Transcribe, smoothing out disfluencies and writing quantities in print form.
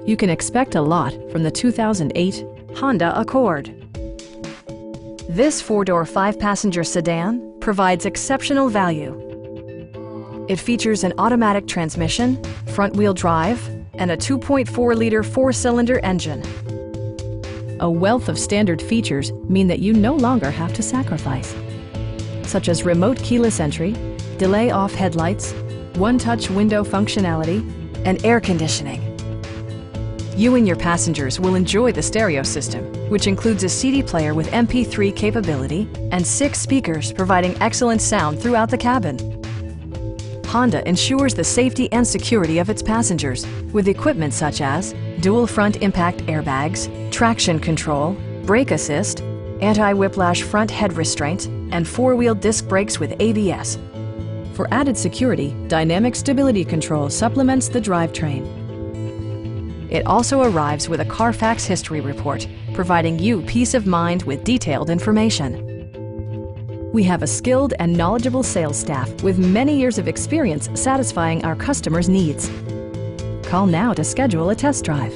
You can expect a lot from the 2008 Honda Accord. This four-door, five-passenger sedan provides exceptional value. It features an automatic transmission, front-wheel drive, and a 2.4-liter four-cylinder engine. A wealth of standard features mean that you no longer have to sacrifice, such as remote keyless entry, delay-off headlights, one-touch window functionality, and air conditioning. You and your passengers will enjoy the stereo system, which includes a CD player with MP3 capability and 6 speakers providing excellent sound throughout the cabin. Honda ensures the safety and security of its passengers with equipment such as dual front impact airbags, traction control, brake assist, anti-whiplash front head restraints, and four-wheel disc brakes with ABS. For added security, dynamic stability control supplements the drivetrain. It also arrives with a Carfax history report, providing you peace of mind with detailed information. We have a skilled and knowledgeable sales staff with many years of experience satisfying our customers' needs. Call now to schedule a test drive.